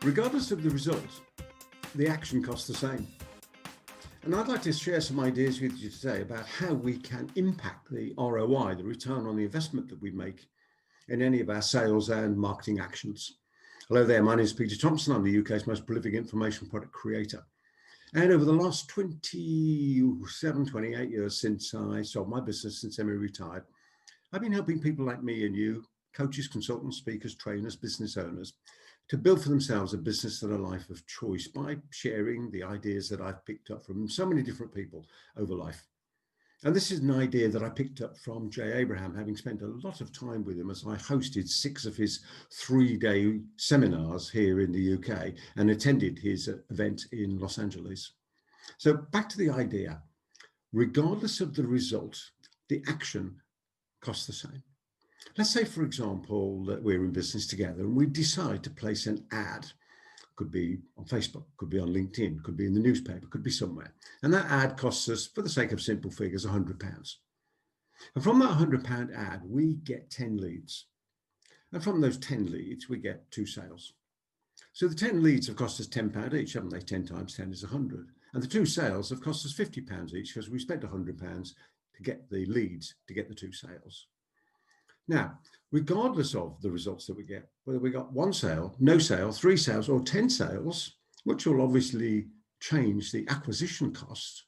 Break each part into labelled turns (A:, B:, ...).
A: Regardless of the result, the action costs the same. And I'd like to share some ideas with you today about how we can impact the ROI, the return on the investment that we make in any of our sales and marketing actions. Hello there, my name is Peter Thomson. I'm the UK's most prolific information product creator. And over the last 28 years since I sold my business, since semi-retired, I've been helping people like me and you, coaches, consultants, speakers, trainers, business owners, to build for themselves a business and a life of choice by sharing the ideas that I've picked up from so many different people over life. And this is an idea that I picked up from Jay Abraham, having spent a lot of time with him as I hosted 6 of his 3-day seminars here in the UK and attended his event in Los Angeles. So back to the idea, regardless of the result, the action costs the same. Let's say, for example, that we're in business together and we decide to place an ad. Could be on Facebook, could be on LinkedIn, could be in the newspaper, could be somewhere. And that ad costs us, for the sake of simple figures, £100. And from that £100 ad, we get 10 leads. And from those 10 leads, we get 2 sales. So the 10 leads have cost us £10 each, haven't they? 10 times 10 is 100. And the 2 sales have cost us £50 each because we spent £100 to get the leads, to get the 2 sales. Now, regardless of the results that we get, whether we got 1 sale, no sale, 3 sales, or 10 sales, which will obviously change the acquisition cost,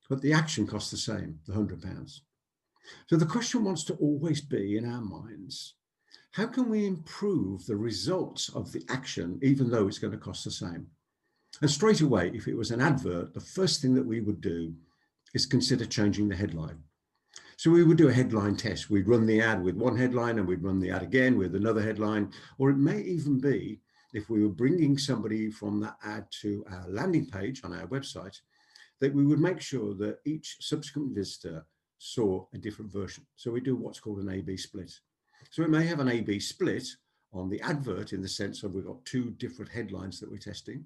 A: but the action costs the same, the £100. So the question wants to always be in our minds, how can we improve the results of the action, even though it's going to cost the same? And straight away, if it was an advert, the first thing that we would do is consider changing the headline. So we would do a headline test. We'd run the ad with one headline and we'd run the ad again with another headline. Or it may even be, if we were bringing somebody from that ad to our landing page on our website, that we would make sure that each subsequent visitor saw a different version. So we do what's called an A/B split. So we may have an A/B split on the advert in the sense of we've got 2 different headlines that we're testing.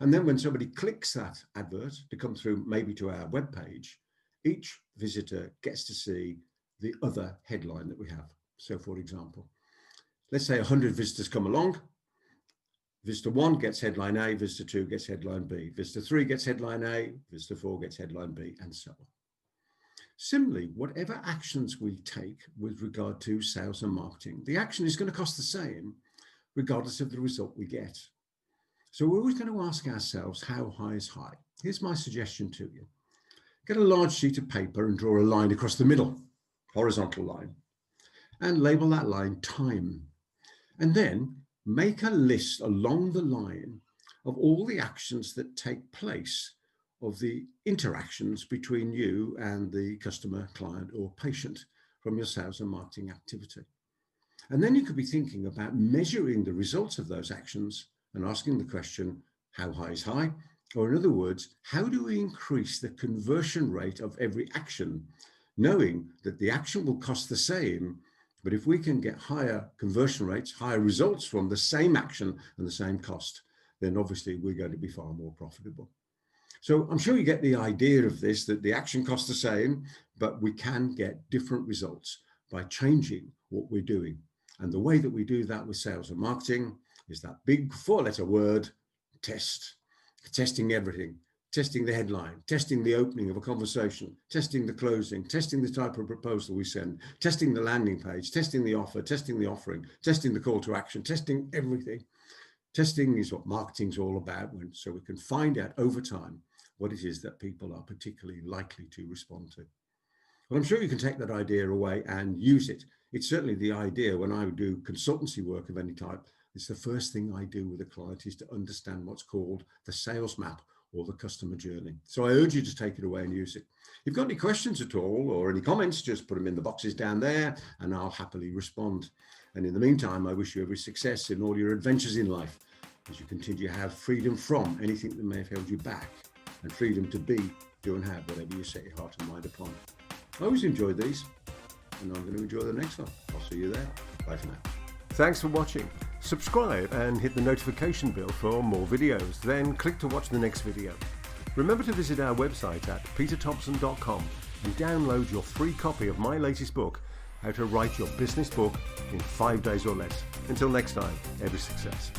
A: And then when somebody clicks that advert to come through maybe to our web page, each visitor gets to see the other headline that we have. So for example, let's say 100 visitors come along. Visitor 1 gets headline A, visitor 2 gets headline B, visitor 3 gets headline A, visitor 4 gets headline B, and so on. Similarly, whatever actions we take with regard to sales and marketing, the action is going to cost the same regardless of the result we get. So we're always going to ask ourselves, how high is high? Here's my suggestion to you. Get a large sheet of paper and draw a line across the middle, horizontal line, and label that line time. And then make a list along the line of all the actions that take place, of the interactions between you and the customer, client, or patient from your sales and marketing activity. And then you could be thinking about measuring the results of those actions and asking the question, how high is high? Or in other words, how do we increase the conversion rate of every action, knowing that the action will cost the same, but if we can get higher conversion rates, higher results from the same action and the same cost, then obviously we're going to be far more profitable. So I'm sure you get the idea of this, that the action costs the same, but we can get different results by changing what we're doing. And the way that we do that with sales and marketing is that big 4-letter word, test. Testing everything, testing the headline, testing the opening of a conversation, testing the closing, testing the type of proposal we send, testing the landing page, testing the offer, testing the offering, testing the call to action, testing everything. Testing is what marketing's all about, so we can find out over time what it is that people are particularly likely to respond to. Well, I'm sure you can take that idea away and use it. It's certainly the idea when I do consultancy work of any type. It's the first thing I do with a client is to understand what's called the sales map or the customer journey. So I urge you to take it away and use it. If you've got any questions at all or any comments, just put them in the boxes down there and I'll happily respond. And in the meantime, I wish you every success in all your adventures in life as you continue to have freedom from anything that may have held you back and freedom to be, do and have whatever you set your heart and mind upon. I always enjoy these and I'm going to enjoy the next one. I'll see you there. Bye for now. Thanks for watching. Subscribe and hit the notification bell for more videos. Then click to watch the next video. Remember to visit our website at peterthomson.com and download your free copy of my latest book, How to Write Your Business Book in 5 days or less. Until next time, every success.